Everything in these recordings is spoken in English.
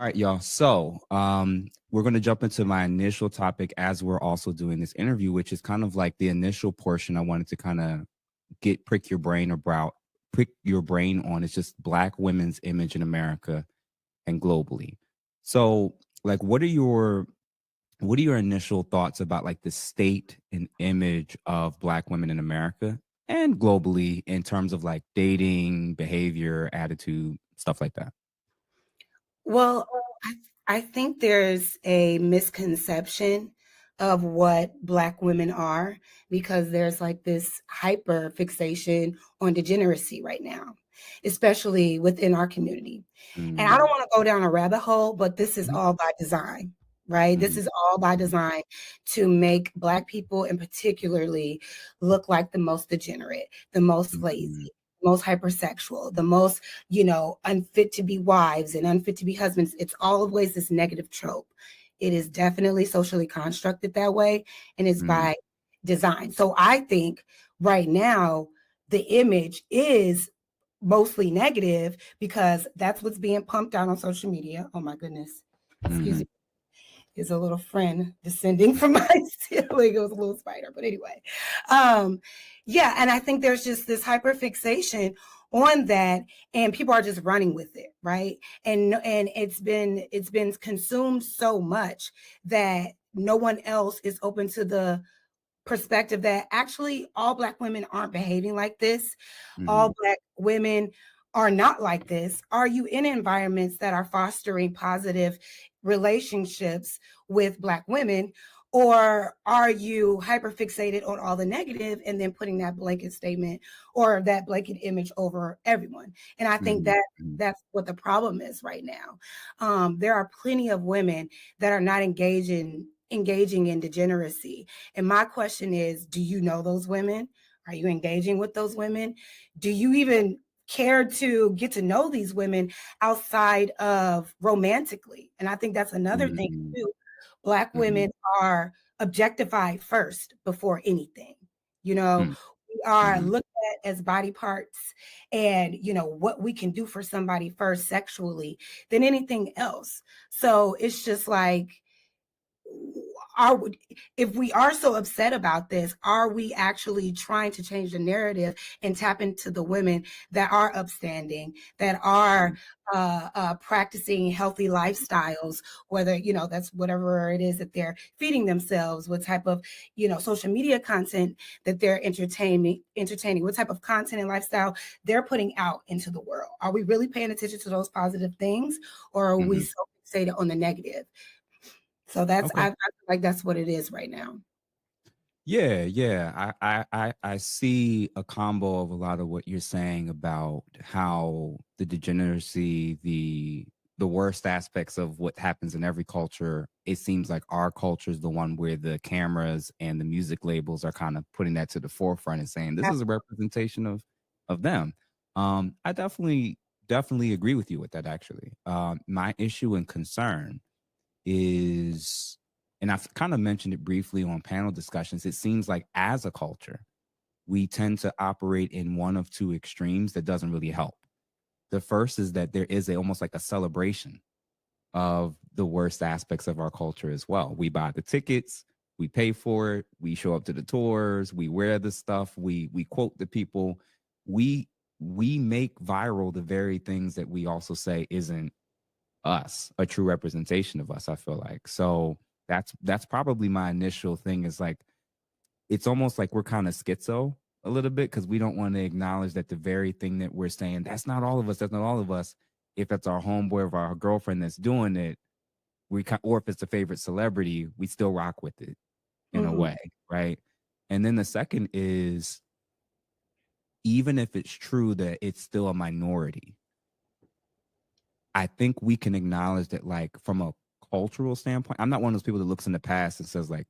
All right, y'all. So, we're going to jump into my initial topic as we're also doing this interview, which is kind of like the initial portion I wanted to kind of prick your brain on. It's just Black women's image in America and globally. So, like, what are your initial thoughts about like the state and image of Black women in America and globally in terms of like dating, behavior, attitude, stuff like that? Well, I, I think there's a misconception of what Black women are because there's like this hyper fixation on degeneracy right now, especially within our community. And I don't Mm, want to go down a rabbit hole, but this is mhm, all by design, right? This mhm, is all by mhm, design to make Black people and particularly look like the most degenerate, the most mhm, lazy, most hypersexual, the most, unfit to be wives and unfit to be husbands. It's always this negative trope. It is definitely socially constructed that way and it's mhm, by design. So I think right now the image is mostly negative because that's what's being pumped out on social media. Oh my goodness. Excuse mhm, me. Is a little friend descending from my ceiling. It was a little spider, but anyway. Um, yeah, and I think there's just this hyper fixation on that, and people are just running with it, right? And it's been consumed so much that no one else is open to the perspective that actually all Black women aren't behaving like this. All mhm, Black women are not like this. Are you in environments that are fostering positive relationships with Black women? Or are you hyperfixated on all the negative and then putting that blanket statement or that blanket image over everyone? And I think mhm, that mhm, that's what the problem is right now. There are plenty of women that are not engaging in degeneracy. And my question is, do you know those women? Are you engaging with those women? Do you even care to get to know these women outside of romantically? And I think that's another thing mhm, too. Black mhm, women are objectified first before anything. You know, mhm, we are mhm, looked at as body parts and, what we can do for somebody first sexually than anything else. So it's just like, are if we are so upset about this, are we actually trying to change the narrative and tap into the women that are upstanding, that are practicing healthy lifestyles, whether that's whatever it is that they're feeding themselves, what type of social media content that they're entertaining, what type of content and lifestyle they're putting out into the world? Are we really paying attention to those positive things, or are we mhm. so fixated on the negative? So that's Okay. I feel like that's what it is right now. Yeah, yeah. I see a combo of a lot of what you're saying about how the degeneracy, the worst aspects of what happens in every culture. It seems like our culture is the one where the cameras and the music labels are kind of putting that to the forefront and saying this is a representation of them. I definitely agree with you with that actually. My issue and concern is, and I've kind of mentioned it briefly on panel discussions, it seems like as a culture, we tend to operate in one of two extremes that doesn't really help. The first is that there is almost like a celebration of the worst aspects of our culture as well. We buy the tickets, we pay for it, we show up to the tours, we wear the stuff, we quote the people, we we make viral the very things that we also say isn't us, a true representation of us, I feel like. So that's probably my initial thing is like it's almost like we're kind of schizo a little bit because we don't want to acknowledge that the very thing that we're saying, that's not all of us, that's not all of us. If that's our homeboy or our girlfriend that's doing it, or if it's a favorite celebrity, we still rock with it in a Mhm. way, right? And then the second is even if it's true that it's still a minority, I think we can acknowledge that, like, from a cultural standpoint, I'm not one of those people that looks in the past and says, like,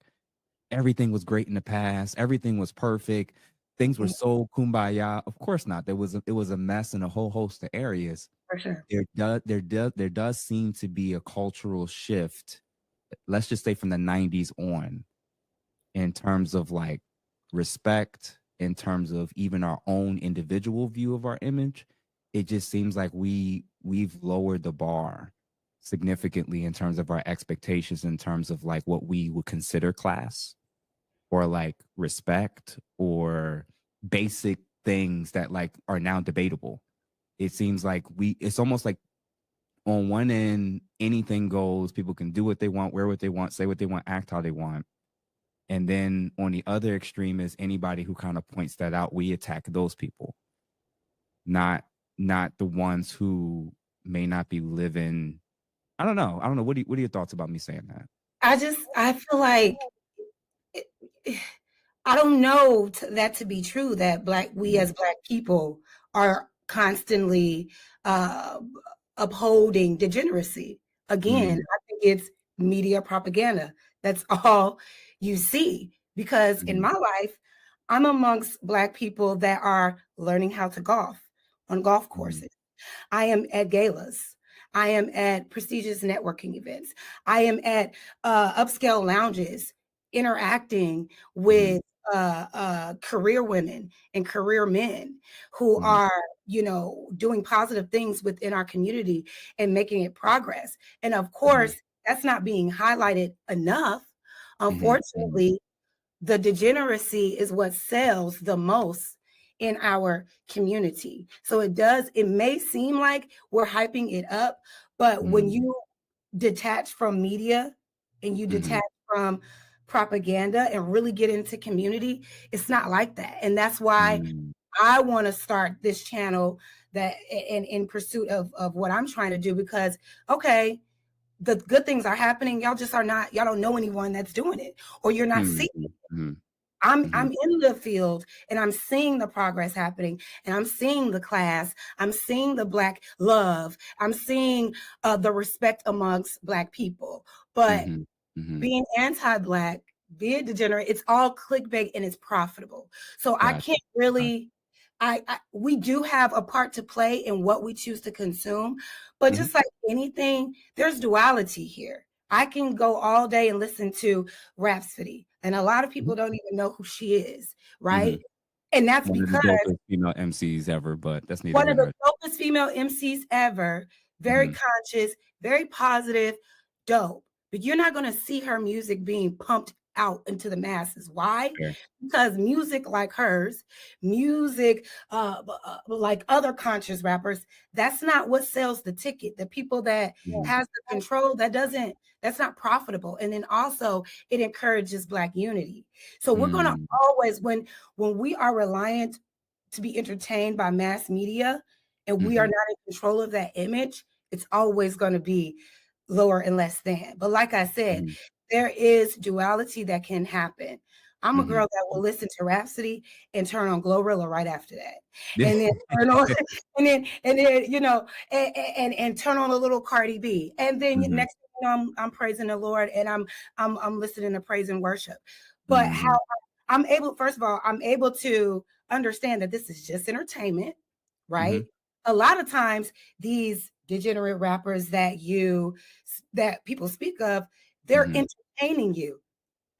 everything was great in the past, everything was perfect, things were Mhm. so kumbaya. Of course not. It was a mess in a whole host of areas. For sure. There does seem to be a cultural shift, let's just say from the 90s on, in terms of like respect, in terms of even our own individual view of our image. It just seems like we've lowered the bar significantly in terms of our expectations, in terms of like what we would consider class or like respect or basic things that like are now debatable. It seems like it's almost like on one end, anything goes. People can do what they want, wear what they want, say what they want, act how they want. And then on the other extreme is anybody who kind of points that out, we attack those people, not not the ones who may not be living. I don't know. I don't know. What are your thoughts about me saying that? I feel like it, I don't know that to be true, that we Mm, as Black people are constantly uh, upholding degeneracy. Again, mm, I think it's media propaganda. That's all you see. Because in mm, my life, I'm amongst Black people that are learning how to golf on golf mm, courses. I am at galas. I am at prestigious networking events. I am at upscale lounges interacting mm, with career women and career men who mm, are, doing positive things within our community and making it progress. And of mm, course, that's not being highlighted enough. mm, mm, Unfortunately, the degeneracy is what sells the most in our community. So it may seem like we're hyping it up, but when mm, you detach from media and you mm, detach from propaganda and really get into community, it's not like that. And that's why mm, I want to start this channel that in pursuit of what I'm trying to do, because okay, the good things are happening. Y'all don't know anyone that's doing it, or you're not mm, seeing. mm, I'm in the field and I'm seeing the progress happening, and I'm seeing the class, I'm seeing the Black love, I'm seeing the respect amongst Black people. But mm, mm. being anti-Black, being degenerate, it's all clickbait and it's profitable. So I Gotcha. can't Okay. really. We do have a part to play in what we choose to consume, but Mhm, just like anything, there's duality here. I can go all day and listen to Rhapsody, and a lot of mhm, people don't even know who she is, right? mhm. And that's One of the because dopest female MCs ever, but that's neither one here of the nor dopest female MCs ever, very mhm. conscious, very positive, dope. But you're not going to see her music being pumped out into the masses. Why? Fair. Because music like hers, music like other conscious rappers, that's not what sells the ticket. The people that Mhm, has the control, that's not profitable. And then also it encourages Black unity. So we're going to mm, always, when we are reliant to be entertained by mass media and we are mhm, not in control of that image, it's always going to be lower and less than. But like I said, mhm, there is duality that can happen. I'm a mhm. girl that will listen to Rhapsody and turn on Glorilla right after that. Yeah. And then turn on and and turn on a little Cardi B. And then Mhm, next thing you know, I'm praising the Lord, and I'm listening to praise and worship. But how mhm, I'm able, first of all, I'm able to understand that this is just entertainment, mhm, right? A lot of times these degenerate rappers that people speak of, they're mhm, entertaining you.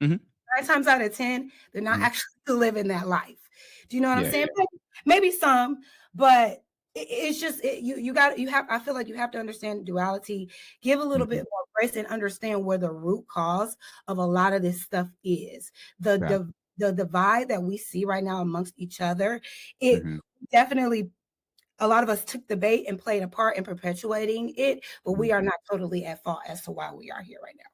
mhm, 9 times out of 10, they're not mhm. actually living that life. Do you know what I'm Yeah, saying? yeah. Maybe some, but it's just you have. I feel like you have to understand duality, give a little Mhm. bit more grace, and understand where the root cause of a lot of this stuff is. The Yeah. the divide that we see right now amongst each other, it Mhm, definitely, a lot of us took the bait and played a part in perpetuating it, but mhm. we are not totally at fault as to why we are here right now.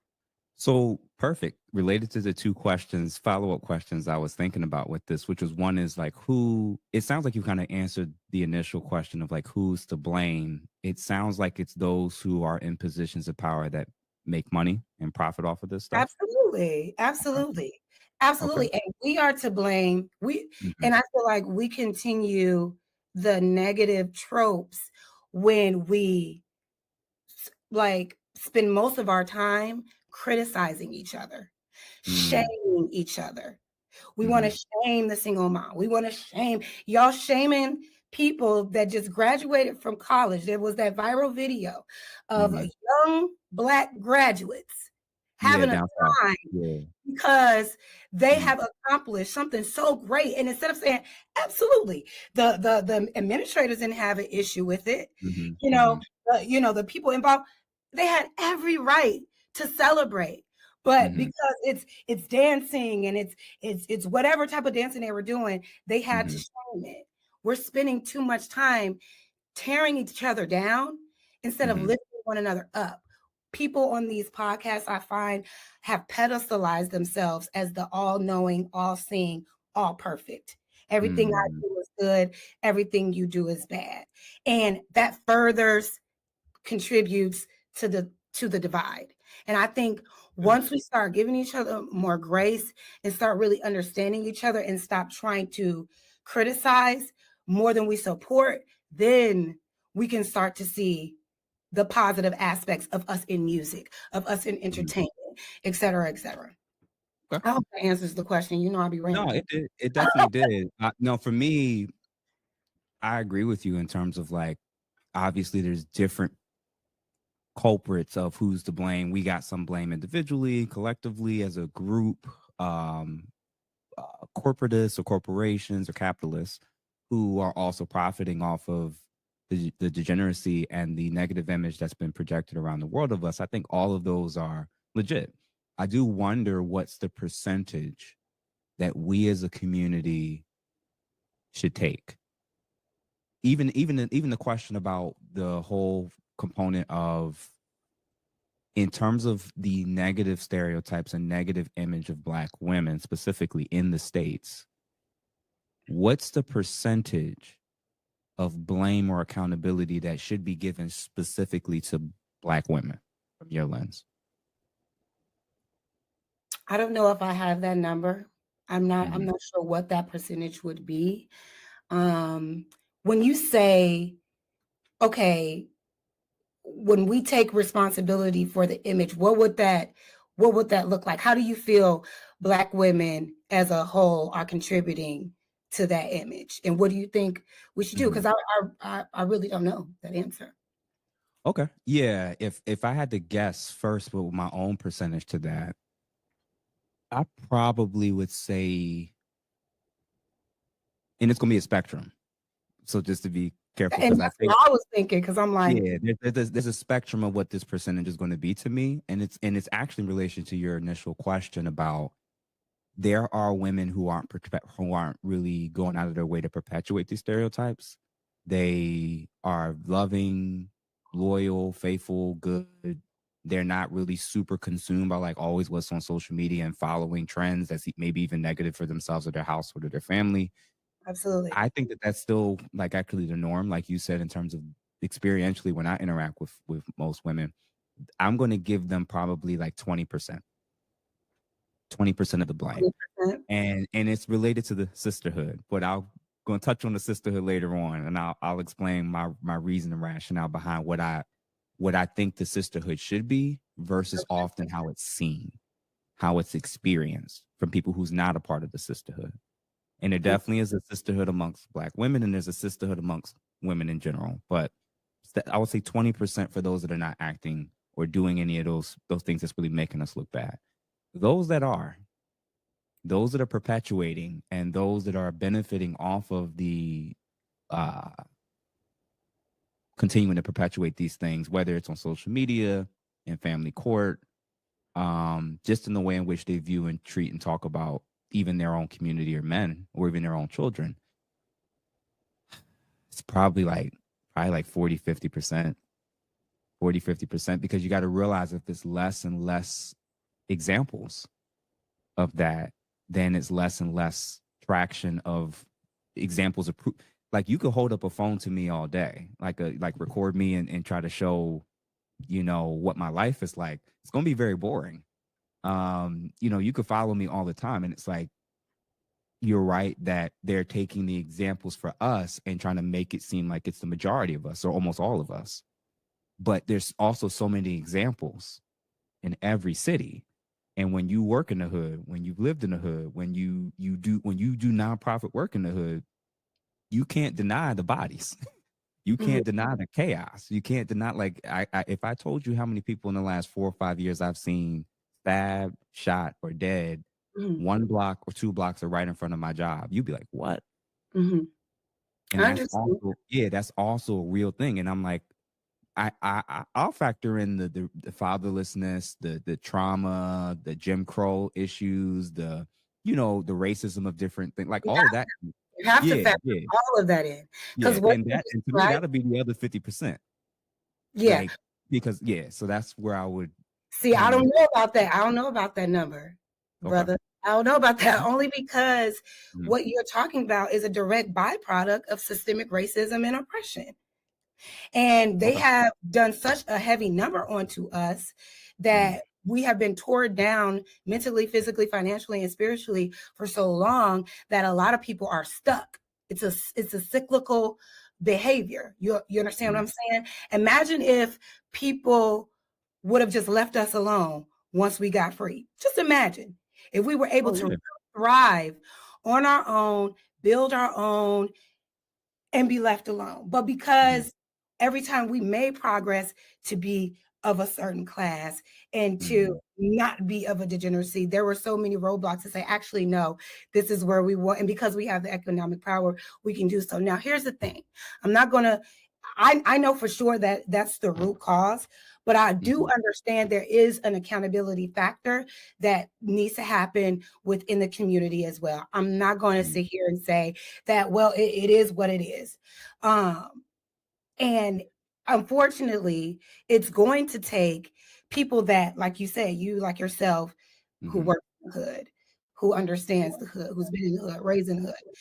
So perfect. Related to the two questions, follow-up questions I was thinking about with this, which was one is like who it sounds like you kind of answered the initial question of like who's to blame. It sounds like it's those who are in positions of power that make money and profit off of this stuff. Absolutely, Okay. absolutely, Okay. absolutely, and we are to blame. Mhm, And I feel like we continue the negative tropes when we like spend most of our time criticizing each other, mm, shaming each other. We want mhm, to shame the single mom. We want to shame y'all shaming people that just graduated from college. There was that viral video of mhm. young Black graduates Yeah, having a down south. time Yeah. because they Mhm, have accomplished something so great. And instead of saying, absolutely, the administrators didn't have an issue with it, mhm, you know, mhm, the people involved, They had every right to celebrate. But Mhm, because it's dancing and it's whatever type of dancing they were doing, they had to mhm, shame it. We're spending too much time tearing each other down instead of mhm, lifting one another up. People on these podcasts, I find, have pedestalized themselves as the all knowing, all seeing, all perfect. Everything I mhm, do is good, everything you do is bad. And that furthers contributes to the divide. And I think yeah, once we start giving each other more grace and start really understanding each other and stop trying to criticize more than we support, then we can start to see the positive aspects of us in music, of us in mhm, entertainment, et cetera, et cetera. okay. I hope that answers the question. You know, I'll be No, rambling. it did. It definitely did. No, for me, I agree with you in terms of like, obviously, there's different culprits of who's to blame. We got some blame individually, collectively, as a group, corporatists or corporations or capitalists who are also profiting off of the degeneracy and the negative image that's been projected around the world of us. I think all of those are legit. I do wonder what's the percentage that we as a community should take. Even the question about the whole component of, in terms of the negative stereotypes and negative image of Black women, specifically in the States, what's the percentage of blame or accountability that should be given specifically to Black women from your lens? I don't know if I have that number. I'm Mm-hmm. not sure what that percentage would be. Um, when you say, okay, when we take responsibility for the image, what would that look like? How do you feel Black women as a whole are contributing to that image? And what do you think we should do? Mm-hmm. Because I really don't know that answer. Okay. Yeah. If I had to guess first with my own percentage to that, I probably would say, and it's gonna be a spectrum. So just to be careful, And because I that's think, what I was thinking, because I'm like, yeah, there's a spectrum of what this percentage is going to be to me, and it's actually in relation to your initial question about, there are women who aren't really going out of their way to perpetuate these stereotypes. They are loving, loyal, faithful, good. They're not really super consumed by like always what's on social media and following trends that's maybe even negative for themselves or their household or their family. absolutely. I think that that's still like actually the norm, like you said, in terms of experientially when I interact with most women. I'm going to give them probably like 20% of the blame, 20%. and it's related to the sisterhood. But I'll going to touch on the sisterhood later on, and I'll explain my reason and rationale behind what I think the sisterhood should be versus often how it's seen, how it's experienced from people who's not a part of the sisterhood. And there Okay. definitely is a sisterhood amongst Black women, and there's a sisterhood amongst women in general. But I would say 20% for those that are not acting or doing any of those things that's really making us look bad. Those that are, those that are perpetuating, and those that are benefiting off of the uh, continuing to perpetuate these things, whether it's on social media, in family court, just in the way in which they view and treat and talk about even their own community or men or even their own children, it's probably like 40, 50%, 40, 50%, because you got to realize if there's less and less examples of that, then it's less and less traction of examples of proof. Like you could hold up a phone to me all day, like record me and try to show, what my life is like. It's gonna be very boring. You could follow me all the time, and it's like, you're right that they're taking the examples for us and trying to make it seem like it's the majority of us or almost all of us. But there's also so many examples in every city. And when you work in the hood, when you've lived in the hood, when you do nonprofit work in the hood, you can't deny the bodies. You Mhm, can't deny the chaos. You can't deny, like, if I told you how many people in the last 4 or 5 years I've seen stabbed, shot, or dead, mhm, 1 block or 2 blocks are right in front of my job, you'd be like, what? mhm. And I understand. that's also a real thing. And I'm like, I'll factor in the fatherlessness, the trauma, the Jim Crow issues, the the racism of different things, like You all of that. have to Yeah, factor yeah, all of that in yeah, because what and you that, just and to me right? that'll be the other 50%. Yeah. Like, because yeah, so that's where I would See, I kind don't of. know about that. I don't know about that number, Okay. brother. I don't know about that only because Mhm. what you're talking about is a direct byproduct of systemic racism and oppression. And they Okay. have done such a heavy number onto us Mhm. that we have been torn down mentally, physically, financially, and spiritually for so long that a lot of people are stuck. It's a cyclical behavior. You understand what Mhm. I'm saying? Imagine if people would have just left us alone once we got free. Just imagine if we were able Oh to yeah. thrive on our own, build our own, and be left alone. But Mhm. because every time we made progress to be of a certain class and to Mhm. not be of a degeneracy, there were so many roadblocks to say, actually, no, this is where we want. And because we have the economic power, we can do so. Now, here's the thing. I'm not going to, I know for sure that that's the root cause, but I do Mhm. understand there is an accountability factor that needs to happen within the community as well. I'm not going to Mhm. sit here and say that, well, it is what it is. And unfortunately, it's going to take people that, like you say, you like yourself, who Mhm. work in the hood, who understands the hood, who's been in the hood, raised in the hood,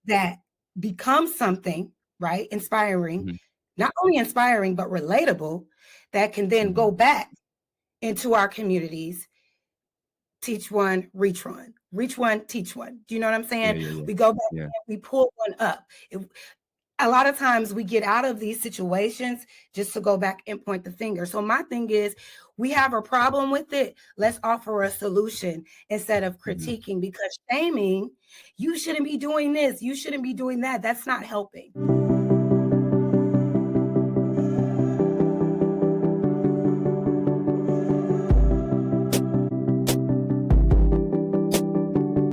that become something, right? Inspiring, Mhm. not only inspiring, but relatable, that can then go Mhm. back into our communities, teach one, reach one, teach one. Do you know what I'm Yeah, saying? yeah, yeah. We go back, Yeah. we pull one up. If, a lot of times we get out of these situations just to go back and point the finger. So my thing is, we have a problem with it. Let's offer a solution instead of Mhm. critiquing, because shaming, you shouldn't be doing this, you shouldn't be doing that. That's not helping.